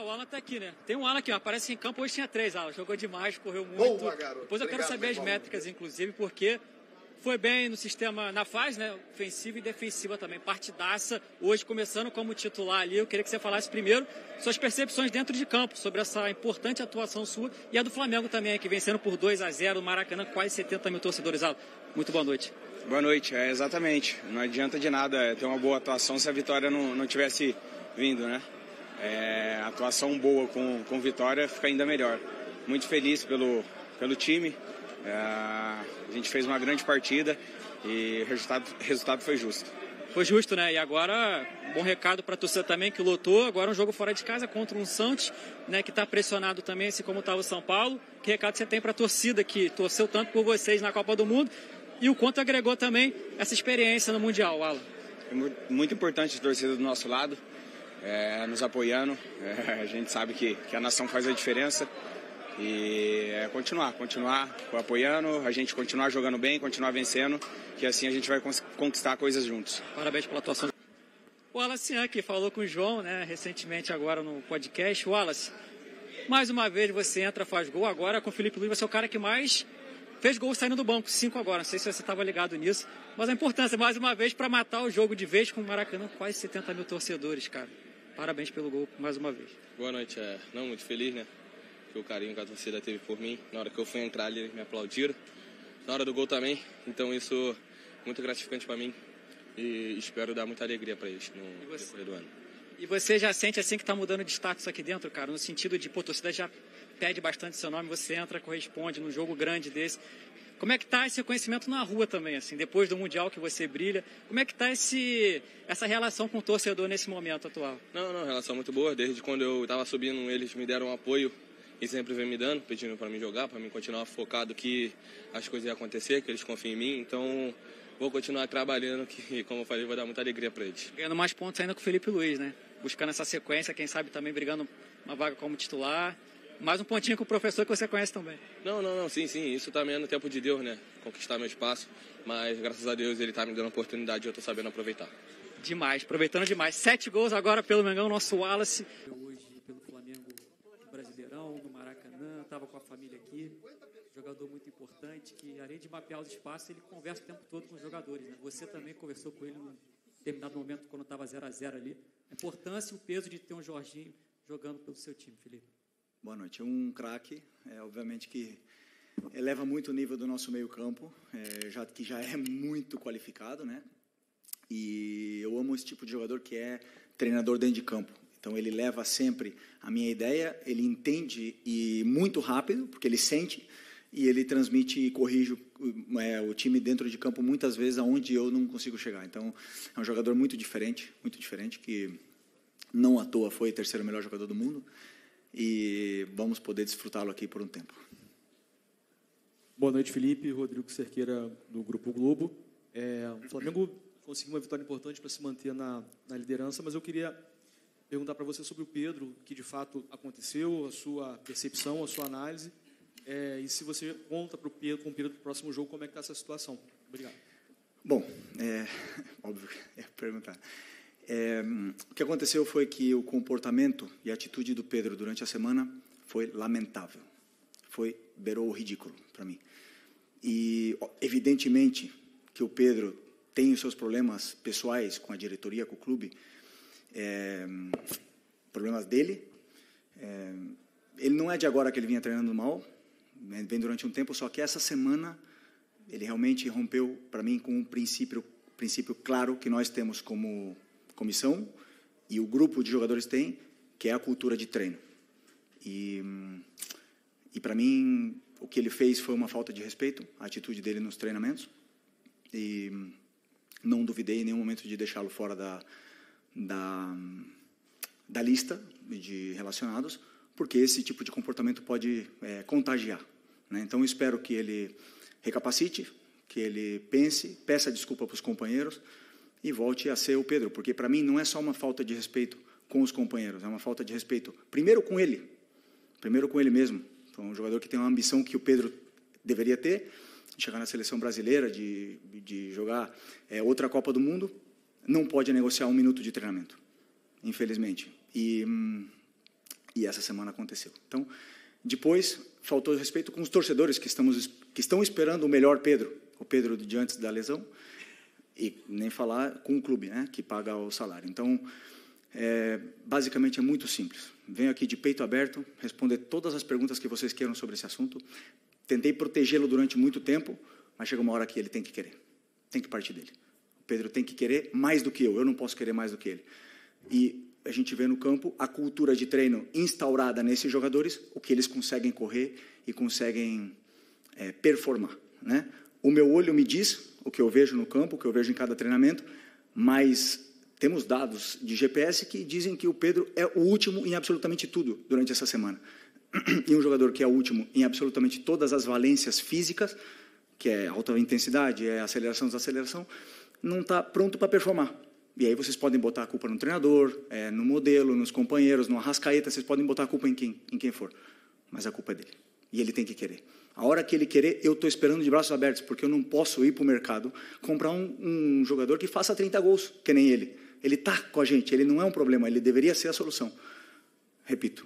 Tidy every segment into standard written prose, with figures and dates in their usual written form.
o Alan tá aqui, né? Tem um Alan aqui, ó, aparece em campo, hoje tinha 3, Alan. Jogou demais, correu muito. Boa, garoto. Depois eu quero saber as métricas, inclusive, porque foi bem no sistema, na fase, né? Ofensiva e defensiva também. Partidaça, hoje começando como titular ali. Eu queria que você falasse primeiro suas percepções dentro de campo sobre essa importante atuação sua e a do Flamengo também, que vencendo por 2-0 no Maracanã, quase 70 mil torcedores. Alan, muito boa noite. Boa noite, exatamente. Não adianta de nada ter uma boa atuação se a vitória não tivesse vindo, né? Atuação boa com vitória fica ainda melhor. Muito feliz pelo time. A gente fez uma grande partida e o resultado foi justo. Foi justo, né? E agora, bom recado para a torcida também, que lotou. Agora um jogo fora de casa contra um Santos, né, que está pressionado também, assim como estava o São Paulo. Que recado você tem para a torcida que torceu tanto por vocês na Copa do Mundo e o quanto agregou também essa experiência no Mundial, Alan? É muito importante a torcida do nosso lado, nos apoiando. A gente sabe que a nação faz a diferença. E continuar apoiando, a gente continuar jogando bem, continuar vencendo, que assim a gente vai conquistar coisas juntos. Parabéns pela atuação. O Wallace aqui falou com o João, né, recentemente agora no podcast. Wallace, mais uma vez você entra, faz gol. Agora com o Felipe Luiz, você é o cara que mais fez gol saindo do banco, 5 agora. Não sei se você estava ligado nisso, mas a importância, mais uma vez, para matar o jogo de vez com o Maracanã, quase 70 mil torcedores, cara. Parabéns pelo gol, mais uma vez. Boa noite, muito feliz, né? O carinho que a torcida teve por mim. Na hora que eu fui entrar ali, eles me aplaudiram. Na hora do gol também. Então isso é muito gratificante para mim. E espero dar muita alegria para eles no decorrer do ano. E você já sente assim que está mudando de status aqui dentro, cara? No sentido de, a torcida já pede bastante seu nome, você entra, corresponde num jogo grande desse. Como é que está esse reconhecimento na rua também, assim, depois do Mundial que você brilha? Como é que está essa relação com o torcedor nesse momento atual? Não, relação muito boa. Desde quando eu estava subindo, eles me deram um apoio. E sempre vem me dando, pedindo para mim jogar, para mim continuar focado que as coisas iam acontecer, que eles confiam em mim. Então, vou continuar trabalhando, que, como eu falei, vai dar muita alegria para eles. Ganhando mais pontos ainda com o Felipe Luiz, né? Buscando essa sequência, quem sabe também brigando uma vaga como titular. Mais um pontinho com o professor que você conhece também. Não, sim. Isso também é no tempo de Deus, né? Conquistar meu espaço. Mas, graças a Deus, ele está me dando a oportunidade e eu estou sabendo aproveitar. Demais, aproveitando demais. 7 gols agora pelo Mengão, nosso Wallace. No Maracanã, estava com a família aqui, jogador muito importante, que além de mapear os espaços, ele conversa o tempo todo com os jogadores, né? Você também conversou com ele num determinado momento, quando estava 0-0 ali. A importância e o peso de ter um Jorginho jogando pelo seu time, Felipe. Boa noite. É um craque, obviamente que eleva muito o nível do nosso meio campo, que já é muito qualificado, né? E eu amo esse tipo de jogador que é treinador dentro de campo. Então, ele leva sempre a minha ideia, ele entende e muito rápido, porque ele sente, e ele transmite e corrige o time dentro de campo muitas vezes aonde eu não consigo chegar. Então, é um jogador muito diferente, que não à toa foi o terceiro melhor jogador do mundo, e vamos poder desfrutá-lo aqui por um tempo. Boa noite, Felipe. Rodrigo Cerqueira, do Grupo Globo. O Flamengo conseguiu uma vitória importante para se manter na liderança, mas eu queria perguntar para você sobre o Pedro, o que de fato aconteceu, a sua percepção, a sua análise, e se você conta com o Pedro para o próximo jogo, como é que está essa situação. Obrigado. Bom, óbvio que perguntar. O que aconteceu foi que o comportamento e a atitude do Pedro durante a semana foi lamentável. Beirou o ridículo para mim. E, evidentemente, que o Pedro tem os seus problemas pessoais com a diretoria, com o clube, problemas dele. Ele não é de agora que ele vinha treinando mal, vem durante um tempo, só que essa semana ele realmente rompeu para mim com um princípio claro que nós temos como comissão e o grupo de jogadores tem, que é a cultura de treino. E para mim o que ele fez foi uma falta de respeito, a atitude dele nos treinamentos, e não duvidei em nenhum momento de deixá-lo fora da lista de relacionados, porque esse tipo de comportamento pode contagiar, né? Então, eu espero que ele recapacite, que ele peça desculpa para os companheiros e volte a ser o Pedro, porque, para mim, não é só uma falta de respeito com os companheiros, é uma falta de respeito, primeiro com ele mesmo. Então, um jogador que tem uma ambição que o Pedro deveria ter, de chegar na seleção brasileira, de jogar outra Copa do Mundo, não pode negociar 1 minuto de treinamento, infelizmente. E E essa semana aconteceu. Então, depois, faltou respeito com os torcedores que estão esperando o melhor Pedro, o Pedro de antes da lesão, e nem falar com o clube, né, que paga o salário. Então, basicamente é muito simples. Venho aqui de peito aberto, responder todas as perguntas que vocês queiram sobre esse assunto. Tentei protegê-lo durante muito tempo, mas chega uma hora que ele tem que querer. Tem que partir dele. O Pedro tem que querer mais do que eu não posso querer mais do que ele. E a gente vê no campo a cultura de treino instaurada nesses jogadores, o que eles conseguem correr e conseguem performar, né? O meu olho me diz o que eu vejo no campo, o que eu vejo em cada treinamento, mas temos dados de GPS que dizem que o Pedro é o último em absolutamente tudo durante essa semana. E um jogador que é o último em absolutamente todas as valências físicas, que é alta intensidade, é aceleração, desaceleração, não está pronto para performar. E aí vocês podem botar a culpa no treinador, no modelo, nos companheiros, no Arrascaeta, vocês podem botar a culpa em quem for. Mas a culpa é dele. E ele tem que querer. A hora que ele querer, eu estou esperando de braços abertos, porque eu não posso ir para o mercado comprar um jogador que faça 30 gols, que nem ele. Ele está com a gente, ele não é um problema, ele deveria ser a solução. Repito,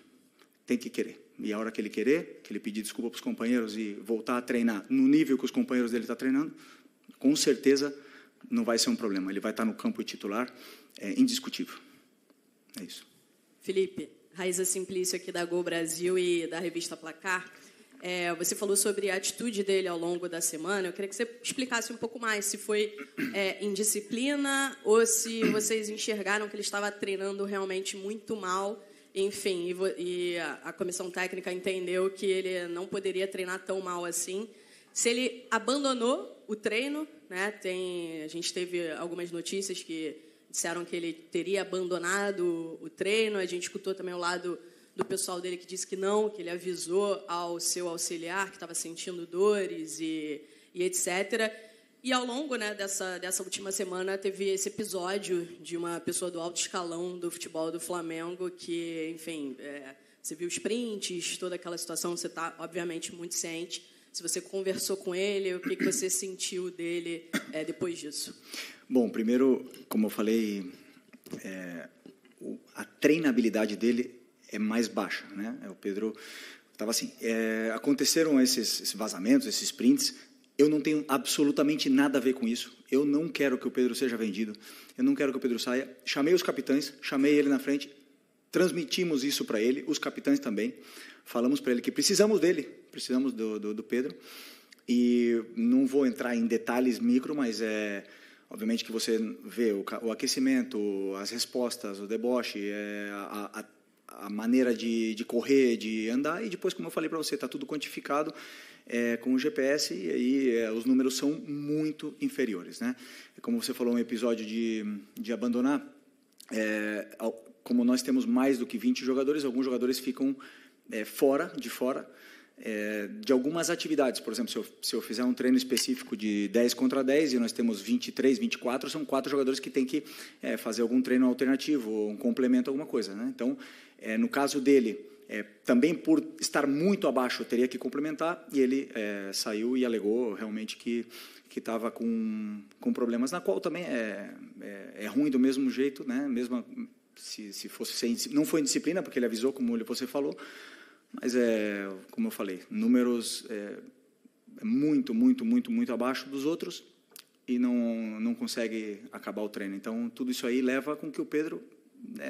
tem que querer. E a hora que ele querer, que ele pedir desculpa para os companheiros e voltar a treinar no nível que os companheiros dele estão treinando, com certeza não vai ser um problema. Ele vai estar no campo titular, indiscutível. É isso. Felipe, Raíza Simplício aqui da Gol Brasil e da revista Placar. Você falou sobre a atitude dele ao longo da semana. Eu queria que você explicasse um pouco mais se foi indisciplina ou se vocês enxergaram que ele estava treinando realmente muito mal. Enfim, e a comissão técnica entendeu que ele não poderia treinar tão mal assim. Se ele abandonou o treino, né? A gente teve algumas notícias que disseram que ele teria abandonado o treino. A gente escutou também o lado do pessoal dele que disse que não, que ele avisou ao seu auxiliar que estava sentindo dores e etc. E ao longo, né, dessa última semana teve esse episódio de uma pessoa do alto escalão do futebol do Flamengo que, enfim, você viu os prints, toda aquela situação, você está, obviamente, muito ciente. Se você conversou com ele, o que você sentiu dele depois disso? Bom, primeiro, como eu falei, a treinabilidade dele é mais baixa, né? O Pedro estava assim. Aconteceram esses vazamentos, esses prints. Eu não tenho absolutamente nada a ver com isso. Eu não quero que o Pedro seja vendido. Eu não quero que o Pedro saia. Chamei os capitães, chamei ele na frente, transmitimos isso para ele, os capitães também. Falamos para ele que precisamos dele, precisamos do Pedro. E não vou entrar em detalhes micro, mas obviamente que você vê o aquecimento, as respostas, o deboche, a maneira de correr, de andar, e depois, como eu falei para você, está tudo quantificado com o GPS, e aí os números são muito inferiores, né? Como você falou, um episódio de abandonar, como nós temos mais do que 20 jogadores, alguns jogadores ficam fora de algumas atividades. Por exemplo, se eu fizer um treino específico de 10 contra 10 e nós temos 23, 24, são 4 jogadores que têm que fazer algum treino alternativo, ou um complemento, alguma coisa, né? Então, no caso dele, também por estar muito abaixo, eu teria que complementar, e ele saiu e alegou realmente que estava com problemas, na qual também é ruim do mesmo jeito, né? Mesmo se fosse não foi indisciplina, porque ele avisou, como você falou, mas como eu falei, números muito, muito, muito, muito abaixo dos outros e não consegue acabar o treino. Então, tudo isso aí leva com que o Pedro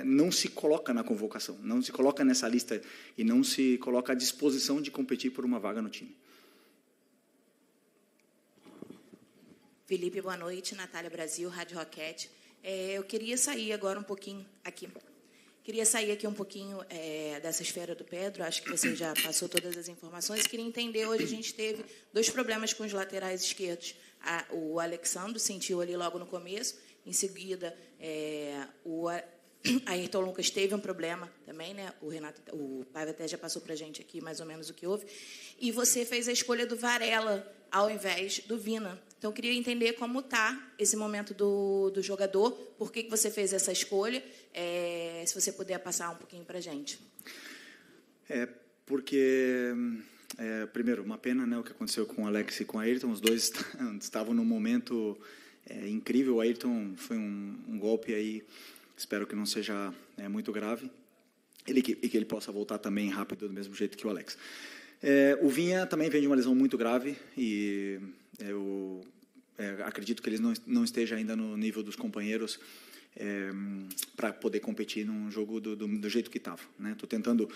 não se coloca na convocação, não se coloca nessa lista e não se coloca à disposição de competir por uma vaga no time. Felipe, boa noite. Natália Brasil, Rádio Roquete. Eu queria sair agora um pouquinho aqui. Queria sair aqui um pouquinho dessa esfera do Pedro. Acho que você já passou todas as informações. Queria entender, hoje a gente teve 2 problemas com os laterais esquerdos. O Alexandre sentiu ali logo no começo. Em seguida, o Ayrton Lucas teve um problema também, né? O Paiva até já passou para a gente aqui mais ou menos o que houve. E você fez a escolha do Varela ao invés do Vina. Então, eu queria entender como está esse momento do jogador, por que você fez essa escolha, se você puder passar um pouquinho para a gente. Porque, primeiro, uma pena, né, o que aconteceu com o Alex e com o Ayrton. Os dois estavam num momento incrível. O Ayrton foi um golpe aí, espero que não seja muito grave. que ele possa voltar também rápido, do mesmo jeito que o Alex. O Vinha também vem de uma lesão muito grave e eu acredito que ele não esteja ainda no nível dos companheiros para poder competir num jogo do jeito que estava, né? Estou tentando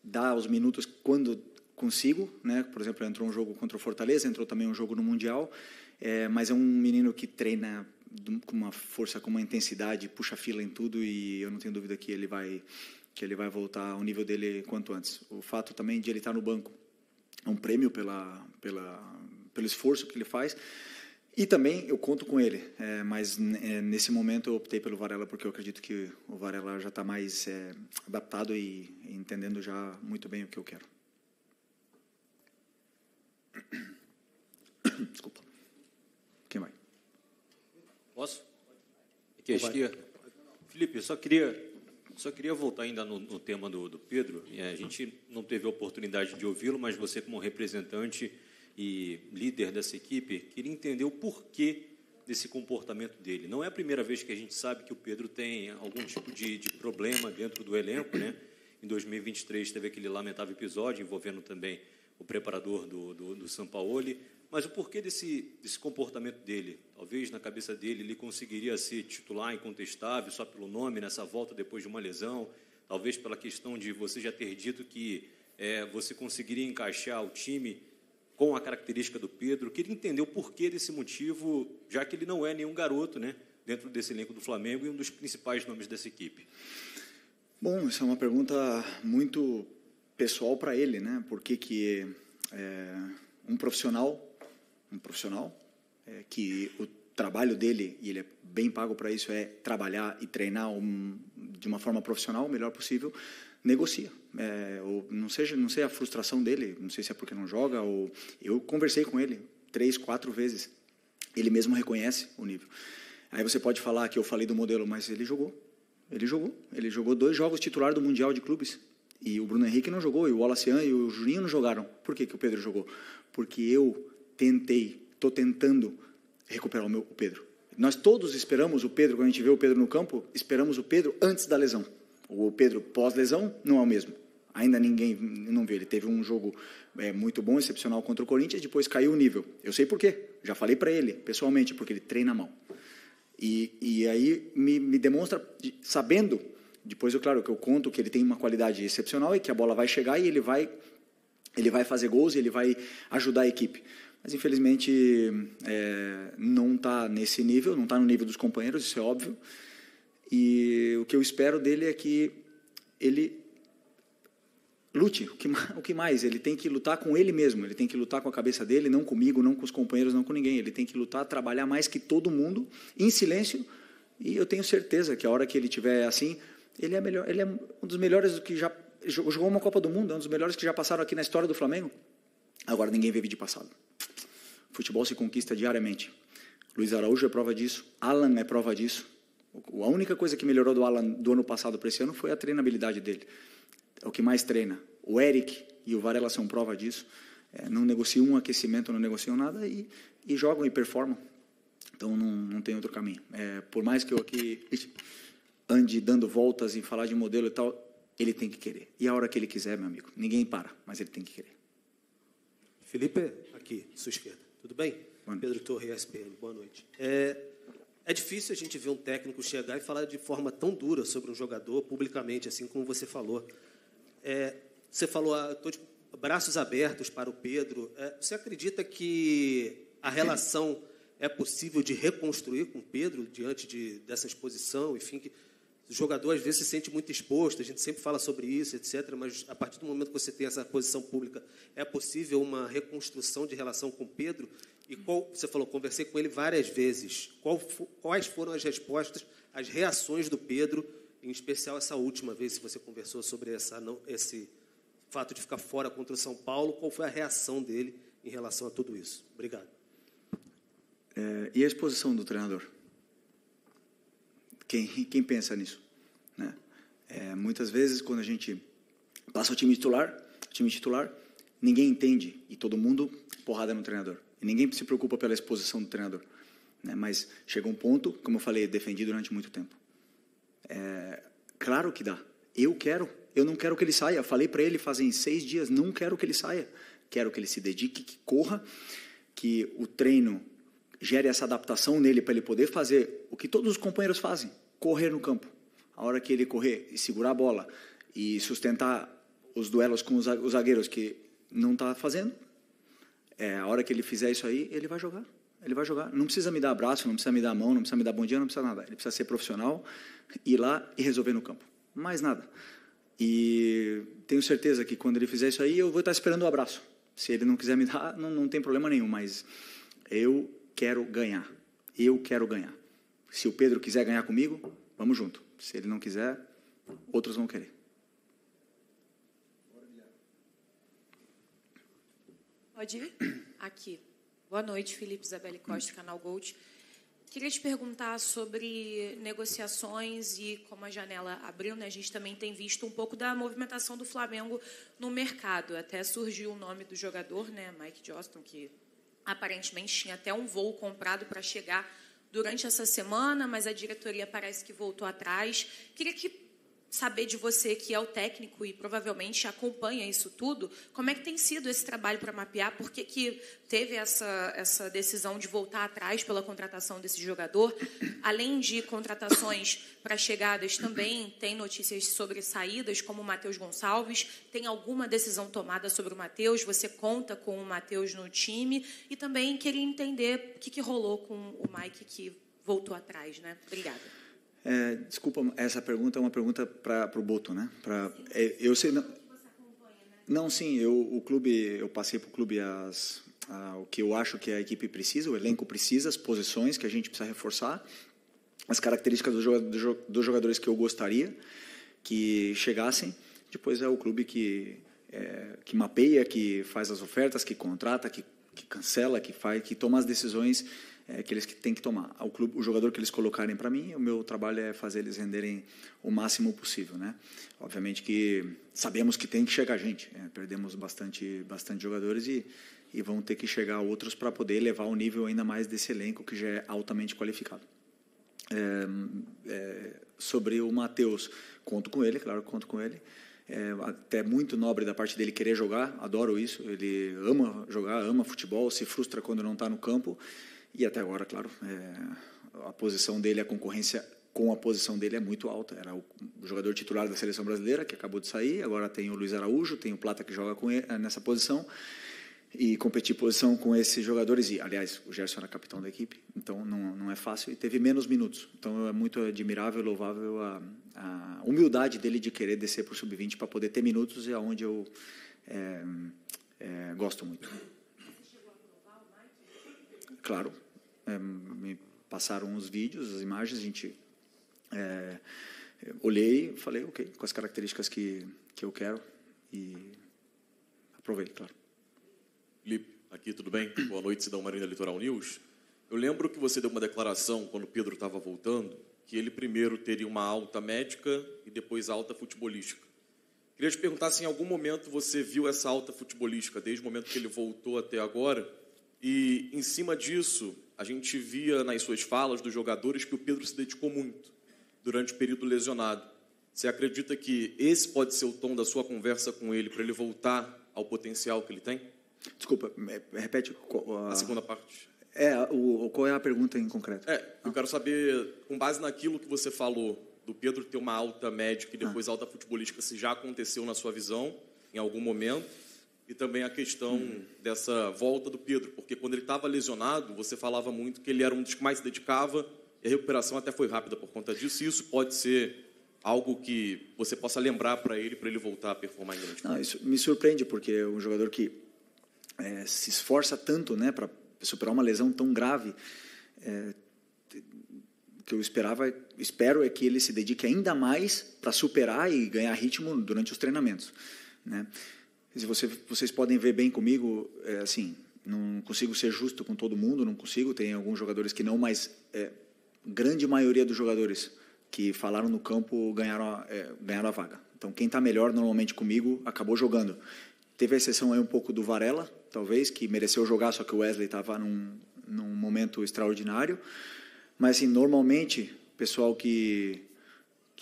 dar os minutos quando consigo, né? Por exemplo, entrou um jogo contra o Fortaleza, entrou também um jogo no Mundial, mas é um menino que treina com uma força, com uma intensidade, puxa fila em tudo, e eu não tenho dúvida que ele vai voltar ao nível dele quanto antes. O fato também de ele estar no banco é um prêmio pelo esforço que ele faz, e também eu conto com ele, mas nesse momento eu optei pelo Varela porque eu acredito que o Varela já está mais adaptado e entendendo já muito bem o que eu quero. Desculpa. Quem vai? Posso? Aqui à esquerda. Felipe, eu só queria voltar ainda no tema do Pedro. A gente não teve a oportunidade de ouvi-lo, mas você, como representante e líder dessa equipe, queria entender o porquê desse comportamento dele. Não é a primeira vez que a gente sabe que o Pedro tem algum tipo de problema dentro do elenco, né? Em 2023 teve aquele lamentável episódio envolvendo também o preparador do Sampaoli. Mas o porquê desse comportamento dele? Talvez na cabeça dele ele conseguiria ser titular incontestável só pelo nome nessa volta depois de uma lesão. Talvez pela questão de você já ter dito que você conseguiria encaixar o time com a característica do Pedro. Queria entender o porquê desse motivo, já que ele não é nenhum garoto, né, dentro desse elenco do Flamengo e um dos principais nomes dessa equipe. Bom, isso é uma pergunta muito pessoal para ele, né? Porque que um profissional que o trabalho dele, e ele é bem pago para isso, é trabalhar e treinar de uma forma profissional o melhor possível, negocia. Ou não sei a frustração dele, não sei se é porque não joga, ou eu conversei com ele 3, 4 vezes, ele mesmo reconhece o nível. Aí você pode falar que eu falei do modelo, mas ele jogou 2 jogos titular do Mundial de Clubes, e o Bruno Henrique não jogou, e o Wallace e o Juninho não jogaram. Por que o Pedro jogou? Porque eu estou tentando recuperar o Pedro. Nós todos esperamos o Pedro, quando a gente vê o Pedro no campo, esperamos o Pedro antes da lesão. O Pedro pós-lesão não é o mesmo. Ainda ninguém não vê. Ele teve um jogo muito bom, excepcional contra o Corinthians, depois caiu o nível. Eu sei por quê. Já falei para ele, pessoalmente, porque ele treina mal. E aí me demonstra, sabendo, depois, claro, que eu conto que ele tem uma qualidade excepcional e que a bola vai chegar e ele vai fazer gols e ele vai ajudar a equipe. Mas, infelizmente, não está nesse nível, não está no nível dos companheiros, isso é óbvio. E o que eu espero dele é que ele lute. O que mais? Ele tem que lutar com ele mesmo, ele tem que lutar com a cabeça dele, não comigo, não com os companheiros, não com ninguém. Ele tem que lutar, trabalhar mais que todo mundo, em silêncio, e eu tenho certeza que a hora que ele estiver assim, ele é melhor, ele é um dos melhores que já jogou uma Copa do Mundo, é um dos melhores que já passaram aqui na história do Flamengo. Agora ninguém vê vídeo passado. Futebol se conquista diariamente. Luiz Araújo é prova disso, Alan é prova disso. A única coisa que melhorou do Alan do ano passado para esse ano foi a treinabilidade dele. É o que mais treina. O Eric e o Varela são prova disso. Não negociam um aquecimento, não negociam nada e jogam e performam. Então não tem outro caminho. Por mais que eu aqui ande dando voltas em falar de modelo e tal, ele tem que querer. E a hora que ele quiser, meu amigo, ninguém para, mas ele tem que querer. Felipe, aqui, sua esquerda. Tudo bem? Pedro Torre, ESPN. Boa noite. É difícil a gente ver um técnico chegar e falar de forma tão dura sobre um jogador publicamente, assim como você falou. Você falou, estou de braços abertos para o Pedro. Você acredita que a relação é possível de reconstruir com o Pedro diante dessa exposição? Enfim, que o jogador às vezes se sente muito exposto, a gente sempre fala sobre isso, etc. Mas a partir do momento que você tem essa posição pública, é possível uma reconstrução de relação com o Pedro? E você falou, conversei com ele várias vezes. Quais foram as respostas, as reações do Pedro, em especial essa última vez que você conversou sobre esse fato de ficar fora contra o São Paulo? Qual foi a reação dele em relação a tudo isso? Obrigado. E a exposição do treinador? Quem pensa nisso? Né? Muitas vezes, quando a gente passa o time titular, ninguém entende, e todo mundo porrada no treinador. E ninguém se preocupa pela exposição do treinador. Né? Mas chega um ponto, como eu falei, defendi durante muito tempo. Claro que dá. Eu não quero que ele saia. Falei para ele fazem 6 dias, não quero que ele saia. Quero que ele se dedique, que corra, que o treino gere essa adaptação nele para ele poder fazer o que todos os companheiros fazem, correr no campo. A hora que ele correr e segurar a bola e sustentar os duelos com os zagueiros que não está fazendo, a hora que ele fizer isso aí, ele vai jogar. Ele vai jogar. Não precisa me dar abraço, não precisa me dar mão, não precisa me dar bom dia, não precisa nada. Ele precisa ser profissional, ir lá e resolver no campo. Mais nada. E tenho certeza que quando ele fizer isso aí, eu vou estar esperando o abraço. Se ele não quiser me dar, não tem problema nenhum, mas eu quero ganhar. Eu quero ganhar. Se o Pedro quiser ganhar comigo, vamos junto. Se ele não quiser, outros vão querer. Pode ir? Aqui. Boa noite, Felipe Isabelle Costa, Canal Gold. Queria te perguntar sobre negociações e como a janela abriu, né? A gente também tem visto um pouco da movimentação do Flamengo no mercado. Até surgiu o nome do jogador, né? Mike Johnston, que aparentemente tinha até um voo comprado para chegar durante essa semana, mas a diretoria parece que voltou atrás. Queria saber de você, que é o técnico e provavelmente acompanha isso tudo, como é que tem sido esse trabalho para mapear, por que teve essa decisão de voltar atrás pela contratação desse jogador? Além de contratações para chegadas, também tem notícias sobre saídas, como o Matheus Gonçalves. Tem alguma decisão tomada sobre o Matheus? Você conta com o Matheus no time? E também queria entender o que rolou com o Mike, que voltou atrás, né? Obrigada. Desculpa, essa pergunta é uma pergunta para o Boto, né? Eu sei, não, sim, eu passei para o clube o que eu acho que a equipe precisa, o elenco precisa, as posições que a gente precisa reforçar, as características dos jogadores que eu gostaria que chegassem. Depois é o clube que mapeia, que faz as ofertas, que contrata, que cancela, que toma as decisões que eles têm que tomar. O jogador que eles colocarem para mim, o meu trabalho é fazer eles renderem o máximo possível, né? Obviamente que sabemos que tem que chegar gente, perdemos bastante jogadores e vão ter que chegar outros para poder elevar o nível ainda mais desse elenco que já é altamente qualificado. Sobre o Matheus, conto com ele, claro que conto com ele. Até muito nobre da parte dele querer jogar, adoro isso. Ele ama jogar, ama futebol, se frustra quando não está no campo. E até agora, claro, a posição dele, a concorrência com a posição dele é muito alta. Era o jogador titular da seleção brasileira, que acabou de sair, agora tem o Luiz Araújo, tem o Plata que joga com ele, nessa posição, e competir posição com esses jogadores. E, aliás, o Gerson era capitão da equipe, então não é fácil, e teve menos minutos. Então é muito admirável e louvável a humildade dele de querer descer para o sub-20 para poder ter minutos, e é onde eu gosto muito. Claro, me passaram os vídeos, as imagens, a gente olhei, falei, ok, com as características que eu quero, e aprovei, claro. Felipe, aqui, tudo bem? Boa noite, Cidão Marina Litoral News. Eu lembro que você deu uma declaração, quando o Pedro estava voltando, que ele primeiro teria uma alta médica e depois alta futebolística. Queria te perguntar se em algum momento você viu essa alta futebolística, desde o momento que ele voltou até agora. E, em cima disso, a gente via nas suas falas dos jogadores que o Pedro se dedicou muito durante o período lesionado. Você acredita que esse pode ser o tom da sua conversa com ele para ele voltar ao potencial que ele tem? Desculpa, repete a segunda parte. Qual é a pergunta em concreto? Eu quero saber, com base naquilo que você falou, do Pedro ter uma alta médica e depois alta futebolística, se já aconteceu na sua visão, em algum momento. E também a questão dessa volta do Pedro, porque quando ele estava lesionado, você falava muito que ele era um dos que mais se dedicava, e a recuperação até foi rápida por conta disso, e isso pode ser algo que você possa lembrar para ele voltar a performar em grande. Não, isso me surpreende, porque é um jogador que se esforça tanto, né, para superar uma lesão tão grave. O que eu espero é que ele se dedique ainda mais para superar e ganhar ritmo durante os treinamentos, né? Vocês podem ver bem comigo, assim, não consigo ser justo com todo mundo, não consigo, tem alguns jogadores que não, mas grande maioria dos jogadores que falaram no campo ganharam a vaga. Então, quem está melhor normalmente comigo acabou jogando. Teve a exceção aí um pouco do Varela, talvez, que mereceu jogar, só que o Wesley estava num momento extraordinário. Mas, assim, normalmente, o pessoal que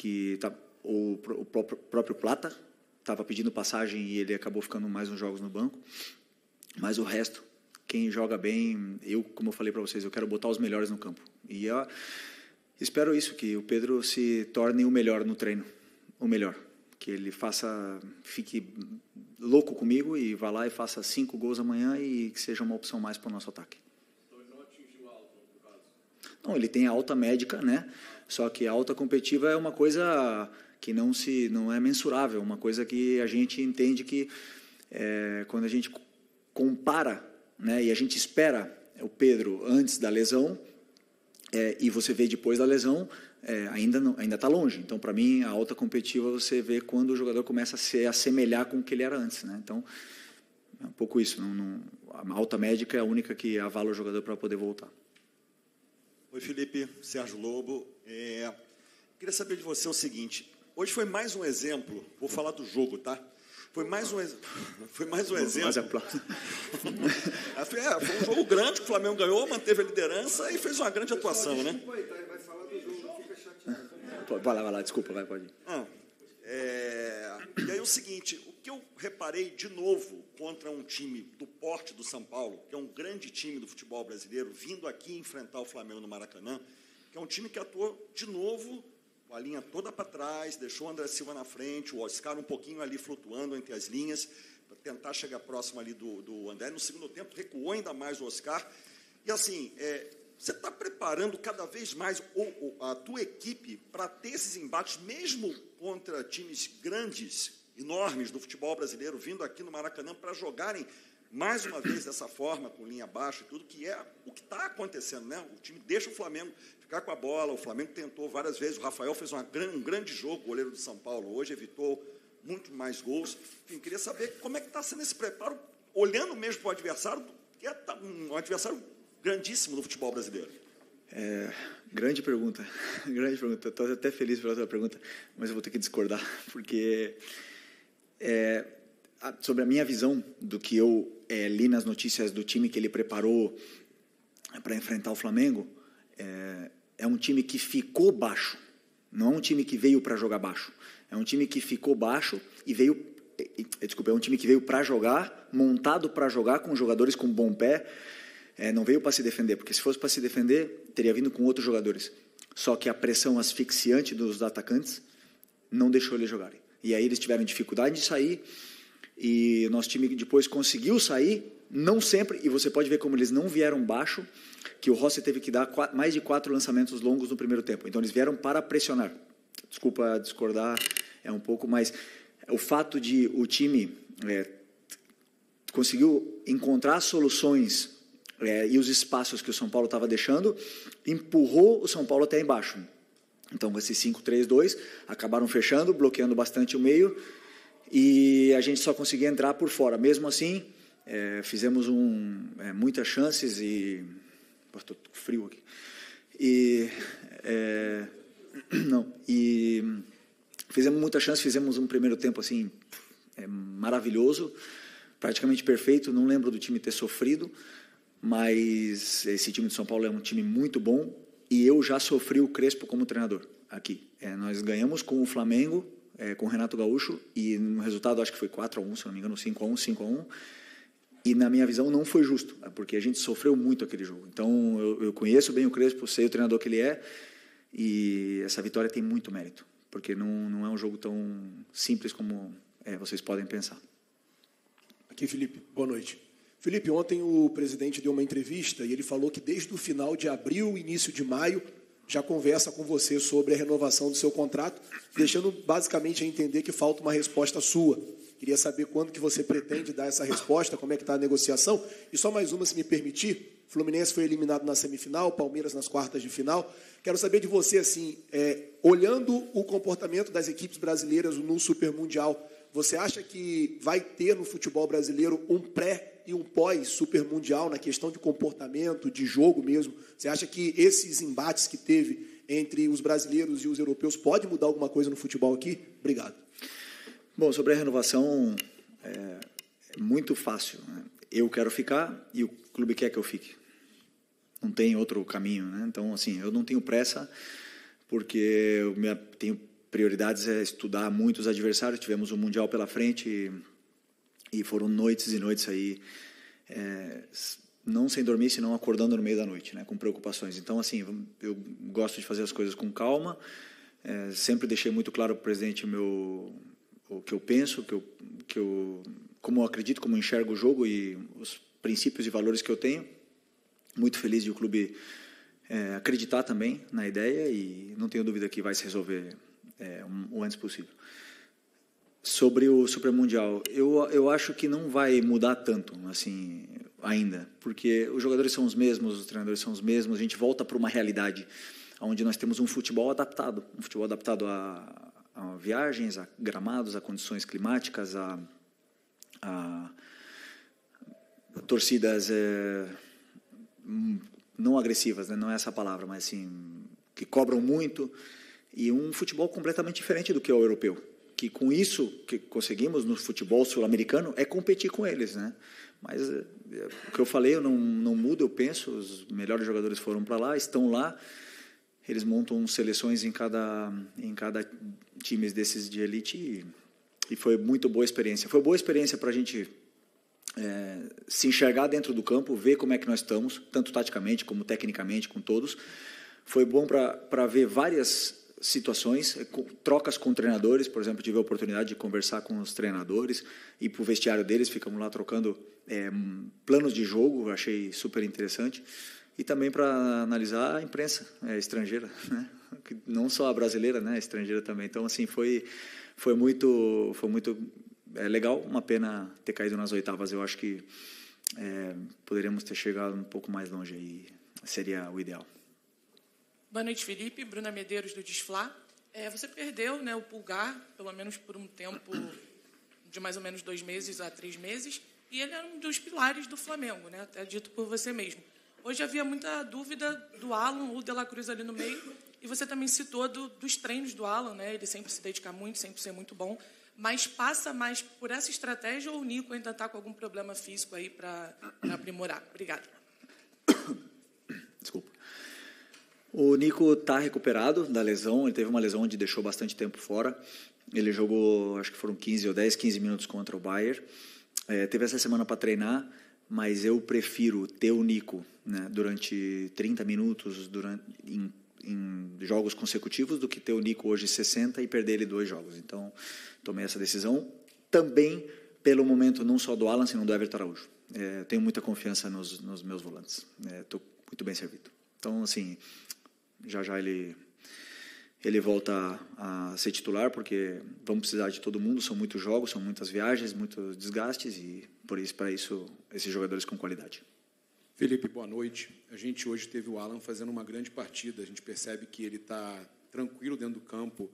está o próprio Plata estava pedindo passagem e ele acabou ficando mais uns jogos no banco. Mas o resto, quem joga bem, como eu falei para vocês, eu quero botar os melhores no campo. E eu espero isso, que o Pedro se torne o melhor no treino, o melhor. Que ele fique louco comigo e vá lá e faça 5 gols amanhã e que seja uma opção mais para o nosso ataque. Então ele não atingiu a alta, no caso? Não, ele tem a alta médica, né? Só que a alta competitiva é uma coisa que não é mensurável, uma coisa que a gente entende que quando a gente compara, né, e a gente espera o Pedro antes da lesão e você vê depois da lesão, ainda está longe. Então, para mim, a alta competitiva você vê quando o jogador começa a se assemelhar com o que ele era antes, né? Então, é um pouco isso. A alta médica é a única que avala o jogador para poder voltar. Oi, Felipe, Sérgio Lobo. Queria saber de você o seguinte. Hoje foi mais um exemplo, vou falar do jogo, tá? Foi mais um exemplo. Foi um jogo grande, que o Flamengo ganhou, manteve a liderança e fez uma grande atuação, né? Vai lá, desculpa, pode ir. E aí o seguinte, o que eu reparei de novo contra um time do porte do São Paulo, que é um grande time do futebol brasileiro, vindo aqui enfrentar o Flamengo no Maracanã, que é um time que atuou de novo, com a linha toda para trás, deixou o André Silva na frente, o Oscar um pouquinho ali flutuando entre as linhas, para tentar chegar próximo ali do André. No segundo tempo, recuou ainda mais o Oscar. E assim, você está preparando cada vez mais a tua equipe para ter esses embates, mesmo contra times grandes, enormes do futebol brasileiro, vindo aqui no Maracanã para jogarem mais uma vez dessa forma, com linha baixa e tudo, que é o que está acontecendo, né? O time deixa o Flamengo ficar com a bola, o Flamengo tentou várias vezes, o Rafael fez um grande jogo, o goleiro do São Paulo, hoje evitou muito mais gols. Enfim, queria saber como é que está sendo esse preparo, olhando mesmo para o adversário, que é um adversário grandíssimo no futebol brasileiro. Grande pergunta. Estou até feliz pela sua pergunta, mas eu vou ter que discordar, porque sobre a minha visão do que eu li nas notícias do time que ele preparou para enfrentar o Flamengo, é um time que ficou baixo, não é um time que veio para jogar baixo, é um time que ficou baixo e veio, é um time que veio para jogar, montado para jogar com jogadores com bom pé, não veio para se defender, porque se fosse para se defender, teria vindo com outros jogadores, só que a pressão asfixiante dos atacantes não deixou eles jogarem, e aí eles tiveram dificuldade de sair, e o nosso time depois conseguiu sair, não sempre, e você pode ver como eles não vieram baixo, que o Rossi teve que dar mais de 4 lançamentos longos no primeiro tempo. Então, eles vieram para pressionar. Desculpa discordar um pouco, mas o fato de o time conseguiu encontrar soluções e os espaços que o São Paulo estava deixando, empurrou o São Paulo até embaixo. Então, com esse 5-3-2, acabaram fechando, bloqueando bastante o meio, e a gente só conseguia entrar por fora. Mesmo assim, fizemos muitas chances e... Estou frio aqui. E fizemos muitas chances, fizemos um primeiro tempo assim, maravilhoso, praticamente perfeito. Não lembro do time ter sofrido, mas esse time de São Paulo é um time muito bom e eu já sofri o Crespo como treinador aqui. Nós ganhamos com o Flamengo, com o Renato Gaúcho, e no resultado acho que foi 4-1, se não me engano, 5-1. E, na minha visão, não foi justo, porque a gente sofreu muito aquele jogo. Então, eu conheço bem o Crespo, sei o treinador que ele é, e essa vitória tem muito mérito, porque não é um jogo tão simples como vocês podem pensar. Aqui, Felipe. Boa noite. Felipe, ontem o presidente deu uma entrevista e ele falou que desde o final de abril, início de maio, já conversa com você sobre a renovação do seu contrato, deixando basicamente a entender que falta uma resposta sua. Queria saber quando que você pretende dar essa resposta, como é que está a negociação. E só mais uma, se me permitir. Fluminense foi eliminado na semifinal, Palmeiras nas quartas de final. Quero saber de você, assim, olhando o comportamento das equipes brasileiras no Super Mundial, você acha que vai ter no futebol brasileiro um pré e um pós-Super Mundial na questão de comportamento, de jogo mesmo? Você acha que esses embates que teve entre os brasileiros e os europeus pode mudar alguma coisa no futebol aqui? Obrigado. Bom, sobre a renovação, é muito fácil, né? Eu quero ficar e o clube quer que eu fique. Não tem outro caminho, né? Então, assim, eu não tenho pressa, porque eu tenho prioridades é estudar muito os adversários. Tivemos um Mundial pela frente e foram noites e noites aí, não sem dormir, senão acordando no meio da noite, né, com preocupações. Então, assim, eu gosto de fazer as coisas com calma. Sempre deixei muito claro para o presidente o que eu penso, como eu acredito, como eu enxergo o jogo e os princípios e valores que eu tenho. Muito feliz de o clube acreditar também na ideia e não tenho dúvida que vai se resolver o antes possível. Sobre o Super Mundial, eu acho que não vai mudar tanto, assim, ainda, porque os jogadores são os mesmos, os treinadores são os mesmos, a gente volta para uma realidade onde nós temos um futebol adaptado a viagens, a gramados, a condições climáticas, a torcidas não agressivas, né? Não é essa a palavra, mas assim, que cobram muito, e um futebol completamente diferente do que é o europeu, que com isso que conseguimos no futebol sul-americano é competir com eles, né? Mas o que eu falei, eu não mudo, eu penso, os melhores jogadores foram para lá, estão lá, eles montam seleções em cada time desses de elite e foi muito boa experiência. Foi boa experiência para a gente se enxergar dentro do campo, ver como é que nós estamos, tanto taticamente como tecnicamente, com todos. Foi bom para ver várias situações, trocas com treinadores, por exemplo, tive a oportunidade de conversar com os treinadores, ir para o vestiário deles, ficamos lá trocando planos de jogo, achei super interessante. E também para analisar a imprensa estrangeira, né? Não só a brasileira, né? A estrangeira também. Então, assim, foi muito legal. Uma pena ter caído nas oitavas. Eu acho que poderíamos ter chegado um pouco mais longe aí. Seria o ideal. Boa noite, Felipe. Bruna Medeiros, do Desflá. Você perdeu, né, o Pulgar, pelo menos por um tempo de mais ou menos 2 meses a 3 meses, e ele era um dos pilares do Flamengo, né? Até dito por você mesmo. Hoje havia muita dúvida do Alan ou de La Cruz ali no meio, e você também citou dos treinos do Alan, né? Ele sempre se dedica muito, sempre ser muito bom, mas passa mais por essa estratégia ou o Nico ainda está com algum problema físico aí para aprimorar? Obrigado. Desculpa. O Nico está recuperado da lesão, ele teve uma lesão onde deixou bastante tempo fora, ele jogou, acho que foram 15 minutos contra o Bayern, teve essa semana para treinar, mas eu prefiro ter o Nico, né, durante 30 minutos em jogos consecutivos do que ter o Nico hoje 60 e perder ele 2 jogos. Então, tomei essa decisão. Também, pelo momento, não só do Alan, senão do Everton Araújo. Tenho muita confiança nos meus volantes. Estou muito bem servido. Então, assim, já ele volta a ser titular, porque vamos precisar de todo mundo, são muitos jogos, são muitas viagens, muitos desgastes, e para isso, esses jogadores com qualidade. Felipe, boa noite. A gente hoje teve o Alan fazendo uma grande partida, a gente percebe que ele está tranquilo dentro do campo,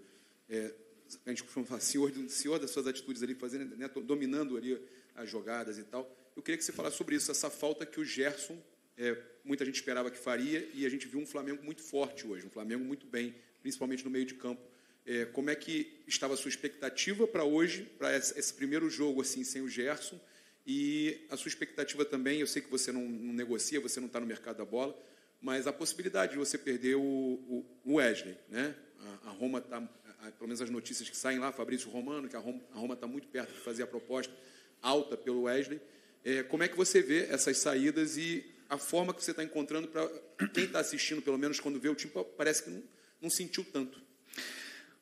a gente costuma falar senhor das suas atitudes ali, fazendo, né, dominando ali as jogadas e tal. Eu queria que você falasse sobre isso, essa falta que o Gerson, muita gente esperava que faria, e a gente viu um Flamengo muito forte hoje, um Flamengo muito bem, principalmente no meio de campo. Como é que estava a sua expectativa para hoje, para esse primeiro jogo assim, sem o Gerson, e a sua expectativa também, eu sei que você não negocia, você não está no mercado da bola, mas a possibilidade de você perder o Wesley, né? A Roma está, pelo menos as notícias que saem lá, Fabrício Romano, que a Roma está muito perto de fazer a proposta alta pelo Wesley. Como é que você vê essas saídas e a forma que você está encontrando para quem está assistindo, pelo menos quando vê o time, parece que não sentiu tanto?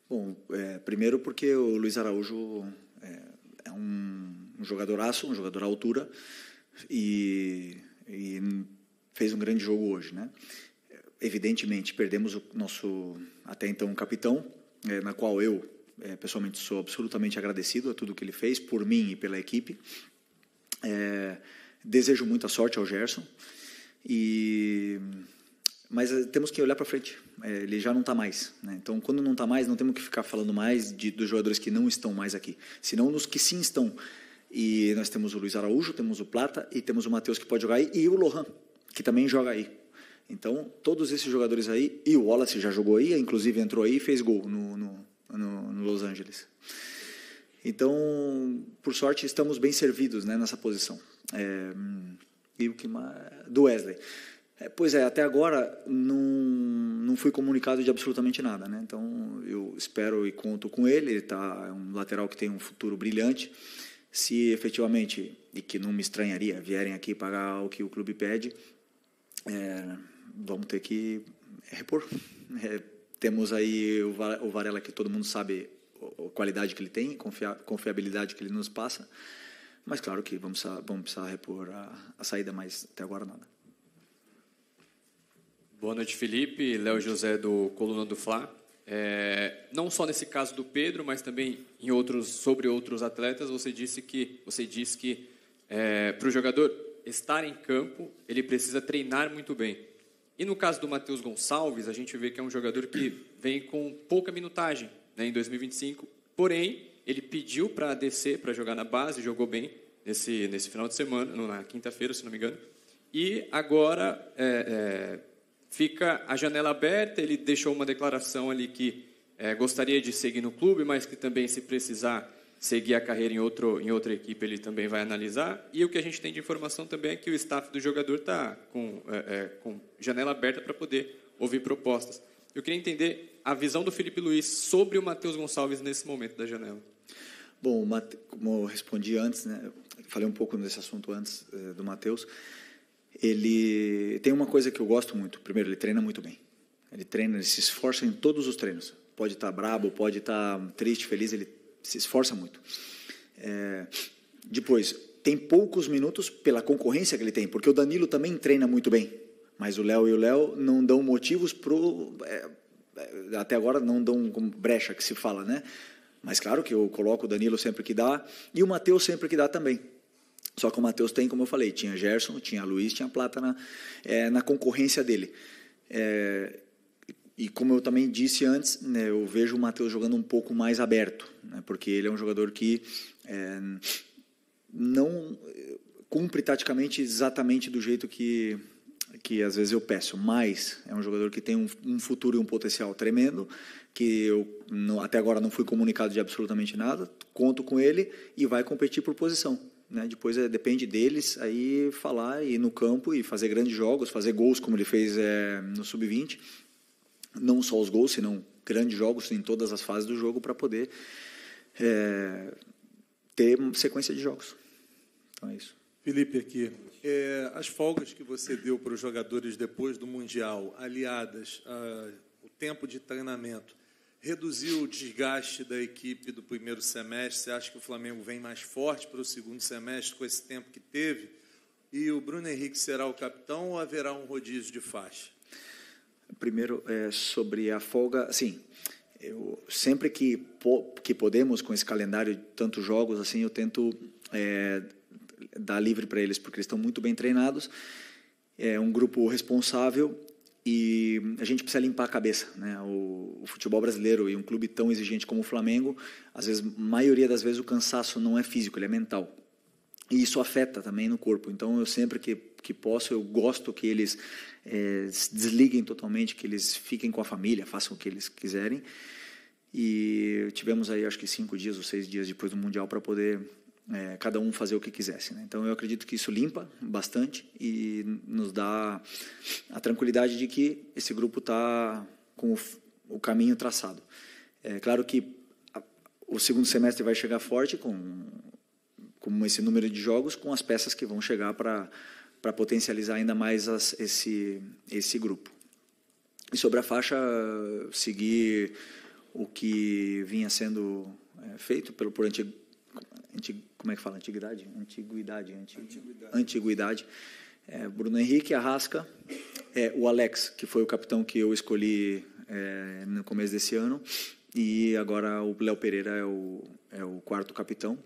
Bom, primeiro porque o Luiz Araújo é um jogadoraço, um jogador à altura, e fez um grande jogo hoje, né? Evidentemente, perdemos o nosso, até então, capitão, na qual eu, pessoalmente, sou absolutamente agradecido a tudo que ele fez, por mim e pela equipe. Desejo muita sorte ao Gerson, mas temos que olhar para frente. Ele já não está mais, né? Então, quando não está mais, não temos que ficar falando mais dos jogadores que não estão mais aqui, senão nos que sim estão. E nós temos o Luiz Araújo, temos o Plata e temos o Matheus que pode jogar aí, e o Lohan, que também joga aí. Então, todos esses jogadores aí, e o Wallace já jogou aí, inclusive entrou aí e fez gol no Los Angeles. Então, por sorte, estamos bem servidos, né, nessa posição. E o que mais? Do Wesley. Pois é, até agora não fui comunicado de absolutamente nada, né? Então eu espero e conto com ele. Ele é um lateral que tem um futuro brilhante. Se efetivamente, e que não me estranharia, vierem aqui pagar o que o clube pede, vamos ter que repor. Temos aí o Varela, que todo mundo sabe a qualidade que ele tem, confiabilidade que ele nos passa, mas claro que vamos precisar repor a saída, mas até agora nada. Boa noite, Felipe. Léo José, do Coluna do Fla. Não só nesse caso do Pedro, mas também sobre outros atletas, você disse que para o jogador estar em campo, ele precisa treinar muito bem. E no caso do Matheus Gonçalves, a gente vê que é um jogador que vem com pouca minutagem, né, em 2025, porém, ele pediu para descer, para jogar na base, jogou bem nesse final de semana, na quinta-feira, se não me engano, e agora fica a janela aberta. Ele deixou uma declaração ali que gostaria de seguir no clube, mas que também, se precisar seguir a carreira em outra equipe, ele também vai analisar. E o que a gente tem de informação também é que o staff do jogador está com janela aberta para poder ouvir propostas. Eu queria entender a visão do Felipe Luiz sobre o Matheus Gonçalves nesse momento da janela. Bom, como eu respondi antes, né, falei um pouco nesse assunto antes do Matheus. Ele tem uma coisa que eu gosto muito. Primeiro, ele treina muito bem. Ele se esforça em todos os treinos. Pode estar brabo, pode estar triste, feliz, ele se esforça muito. Depois, tem poucos minutos pela concorrência que ele tem, porque o Danilo também treina muito bem, mas o Léo não dão motivos até agora não dão brecha, que se fala, né? Mas claro que eu coloco o Danilo sempre que dá e o Matheus sempre que dá também. Só que o Matheus tem, como eu falei, tinha Gerson, tinha Luiz, tinha Plata na concorrência dele. E como eu também disse antes, né, eu vejo o Matheus jogando um pouco mais aberto, né, porque ele é um jogador que não cumpre taticamente exatamente do jeito que às vezes eu peço, mas é um jogador que tem um futuro e um potencial tremendo, que eu até agora não fui comunicado de absolutamente nada, conto com ele e vai competir por posição. Né? Depois depende deles aí falar, ir no campo e fazer grandes jogos, fazer gols como ele fez no Sub-20, não só os gols, senão grandes jogos em todas as fases do jogo para poder ter sequência de jogos. Então é isso. Felipe, aqui, as folgas que você deu para os jogadores depois do Mundial, aliadas ao tempo de treinamento, reduziu o desgaste da equipe do primeiro semestre? Você acha que o Flamengo vem mais forte para o segundo semestre com esse tempo que teve? E o Bruno Henrique será o capitão ou haverá um rodízio de faixa? Primeiro, sobre a folga, sim. Eu sempre que podemos, com esse calendário de tantos jogos, assim, eu tento dar livre para eles, porque eles estão muito bem treinados. É um grupo responsável e a gente precisa limpar a cabeça, né? O futebol brasileiro e um clube tão exigente como o Flamengo, às vezes, maioria das vezes, o cansaço não é físico, ele é mental. E isso afeta também no corpo. Então, eu sempre que posso, eu gosto que eles se desliguem totalmente, que eles fiquem com a família, façam o que eles quiserem. E tivemos aí, acho que 5 dias ou 6 dias depois do Mundial para poder cada um fazer o que quisesse, né? Então, eu acredito que isso limpa bastante e nos dá a tranquilidade de que esse grupo está com o caminho traçado. É claro que o segundo semestre vai chegar forte com esse número de jogos, com as peças que vão chegar para potencializar ainda mais esse grupo. E sobre a faixa, seguir o que vinha sendo feito por como é que fala? Antiguidade. Bruno Henrique, Arrasca, o Alex, que foi o capitão que eu escolhi no começo desse ano, e agora o Léo Pereira é o quarto capitão,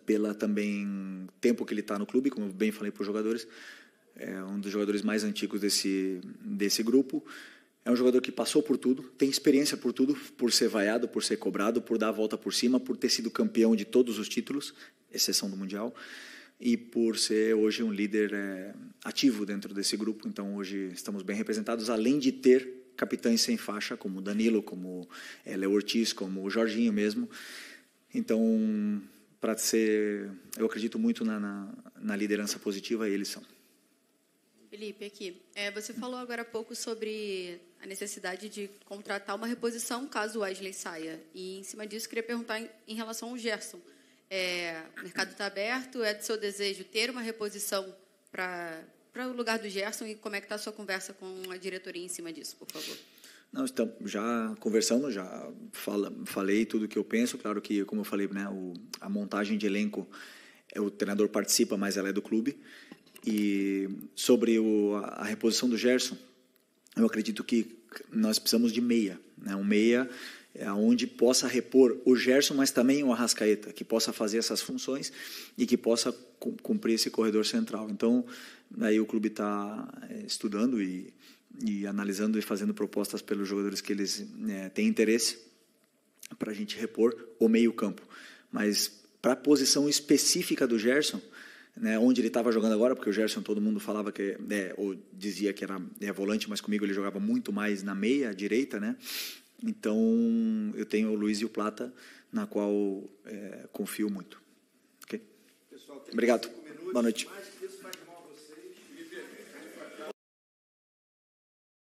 pela também tempo que ele está no clube, como eu bem falei para os jogadores, é um dos jogadores mais antigos desse grupo. É um jogador que passou por tudo, tem experiência por tudo, por ser vaiado, por ser cobrado, por dar a volta por cima, por ter sido campeão de todos os títulos, exceção do Mundial, e por ser hoje um líder ativo dentro desse grupo. Então, hoje estamos bem representados, além de ter capitães sem faixa, como o Danilo, como Léo Ortiz, como o Jorginho mesmo. Então, eu acredito muito na liderança positiva, e eles são. Felipe, aqui. Você falou agora há pouco sobre a necessidade de contratar uma reposição caso o Wesley saia. E, em cima disso, queria perguntar em relação ao Gerson. O mercado está aberto, é do seu desejo ter uma reposição para o lugar do Gerson, e como é que está a sua conversa com a diretoria em cima disso, por favor? Não, estamos já conversando, já falei tudo o que eu penso. Claro que, como eu falei, né, a montagem de elenco, o treinador participa, mas ela é do clube. E sobre a reposição do Gerson, eu acredito que nós precisamos de meia, né? Um meia onde possa repor o Gerson, mas também o Arrascaeta, que possa fazer essas funções e que possa cumprir esse corredor central. Então, aí o clube está estudando e analisando e fazendo propostas pelos jogadores que eles têm interesse para a gente repor o meio-campo. Mas para a posição específica do Gerson, né, onde ele estava jogando agora, porque o Gerson, todo mundo falava que, ou dizia que era volante, mas comigo ele jogava muito mais na meia direita, né? Então eu tenho o Luiz e o Plata, na qual confio muito. Okay? Obrigado. Boa noite.